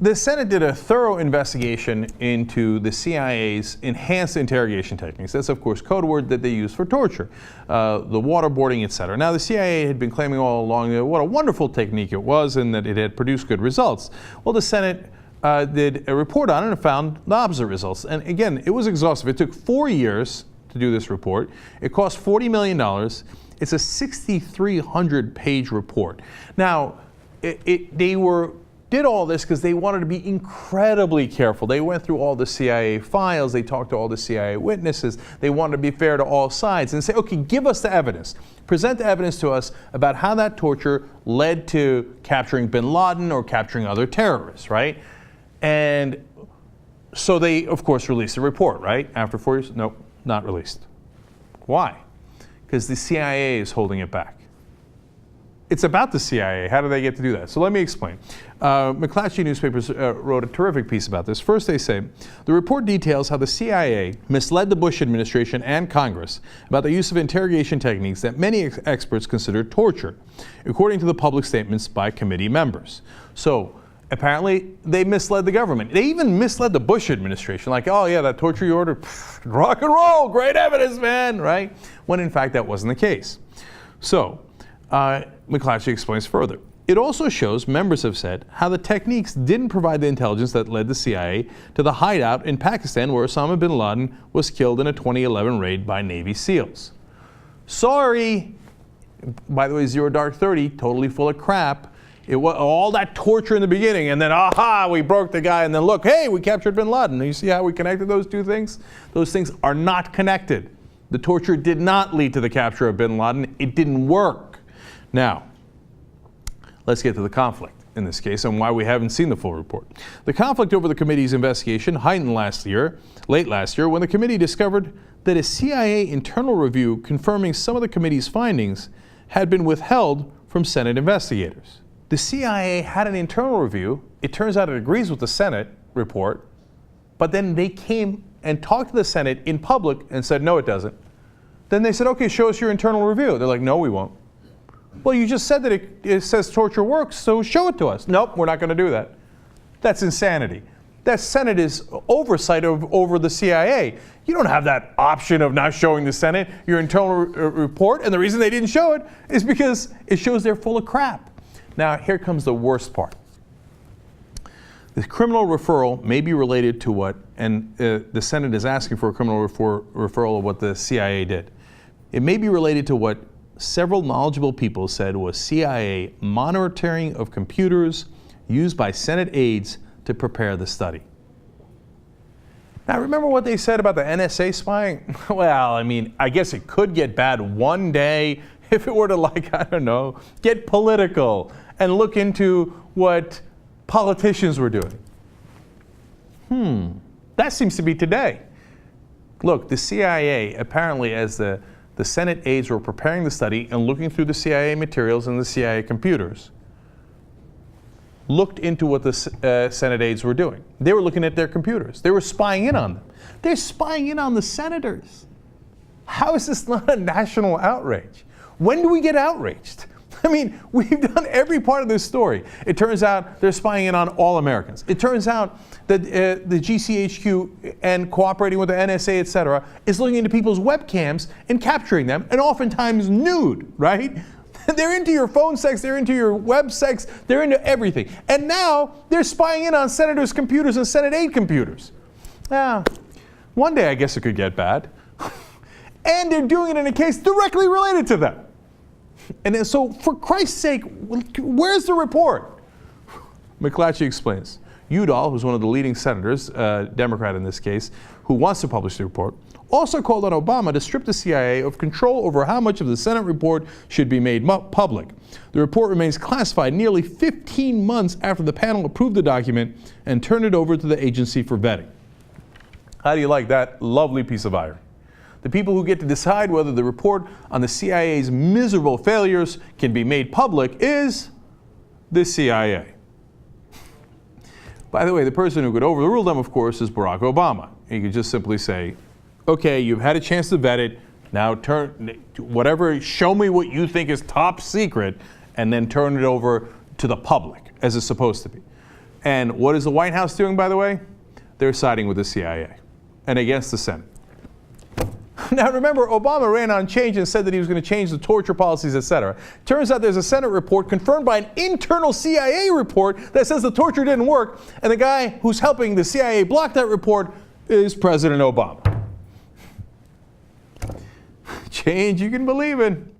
the Senate did a thorough investigation into the CIA's enhanced interrogation techniques. That's, of course, code word that they use for torture, the waterboarding, etc. Now, the CIA had been claiming all along that what a wonderful technique it was and that it had produced good results. Well, the Senate did a report on it and found the opposite results. And again, it was exhaustive. It took 4 years to do this report. It cost $40 million. It's a 6,300-page report. Now, they did all this because they wanted to be incredibly careful. They went through all the CIA files. They talked to all the CIA witnesses. They wanted to be fair to all sides and say, okay, give us the evidence. Present the evidence to us about how that torture led to capturing bin Laden or capturing other terrorists, right? And so they, of course, released a report, right? After 4 years? Nope, not released. Why? Because the CIA is holding it back. It's about the CIA. How do they get to do that? So let me explain. McClatchy newspapers wrote a terrific piece about this. First, they say, the report details how the CIA misled the Bush administration and Congress about the use of interrogation techniques that many experts consider torture, according to the public statements by committee members. So apparently, they misled the government. They even misled the Bush administration, like, oh yeah, that torture you ordered, rock and roll, great evidence, man, right? When in fact, that wasn't the case. So, McClatchy explains further. It also shows, members have said, how the techniques didn't provide the intelligence that led the CIA to the hideout in Pakistan where Osama bin Laden was killed in a 2011 raid by Navy SEALs. Sorry. By the way, Zero Dark 30, totally full of crap. It was all that torture in the beginning, and then, aha, we broke the guy, and then look, hey, we captured bin Laden. You see how we connected those two things? Those things are not connected. The torture did not lead to the capture of bin Laden. It didn't work. Now, let's get to the conflict in this case and why we haven't seen the full report. The conflict over the committee's investigation heightened late last year, when the committee discovered that a CIA internal review confirming some of the committee's findings had been withheld from Senate investigators. The CIA had an internal review. It turns out it agrees with the Senate report, but then they came and talked to the Senate in public and said, no, it doesn't. Then they said, okay, show us your internal review. They're like, no, we won't. Well, you just said that it says torture works, so show it to us. Nope, we're not going to do that. That's insanity. That Senate is oversight over the CIA. You don't have that option of not showing the Senate your internal report, and the reason they didn't show it is because it shows they're full of crap. Now, here comes the worst part. The criminal referral may be related to what, and the Senate is asking for a criminal referral of what the CIA did. It may be related to what several knowledgeable people said was CIA monitoring of computers used by Senate aides to prepare the study. Now, remember what they said about the NSA spying? Well, I mean, I guess it could get bad one day if it were to, like, I don't know, get political and look into what politicians were doing. That seems to be today. Look, the CIA, apparently, as the Senate aides were preparing the study and looking through the CIA materials and the CIA computers, looked into what the Senate aides were doing. They were looking at their computers. They were spying in on them. They're spying in on the senators. How is this not a national outrage? When do we get outraged? I mean, we've done every part of this story. It turns out they're spying in on all Americans. It turns out that the GCHQ and cooperating with the NSA, et cetera, is looking into people's webcams and capturing them, and oftentimes nude, right? They're into your phone sex, they're into your web sex, they're into everything. And now they're spying in on senators' computers and Senate aide computers. One day I guess it could get bad. And they're doing it in a case directly related to them. And then, so, for Christ's sake, where's the report? McClatchy explains. Udall, who's one of the leading senators, Democrat in this case, who wants to publish the report, also called on Obama to strip the CIA of control over how much of the Senate report should be made public. The report remains classified nearly 15 months after the panel approved the document and turned it over to the agency for vetting. How do you like that lovely piece of irony? The people who get to decide whether the report on the CIA's miserable failures can be made public is the CIA. By the way, the person who could overrule them, of course, is Barack Obama. He could just simply say, okay, you've had a chance to vet it, now show me what you think is top secret, and then turn it over to the public, as it's supposed to be. And what is the White House doing, by the way? They're siding with the CIA and against the Senate. Now remember, Obama ran on change and said that he was going to change the torture policies, etc. Turns out there's a Senate report confirmed by an internal CIA report that says the torture didn't work, and the guy who's helping the CIA block that report is President Obama. Change you can believe in.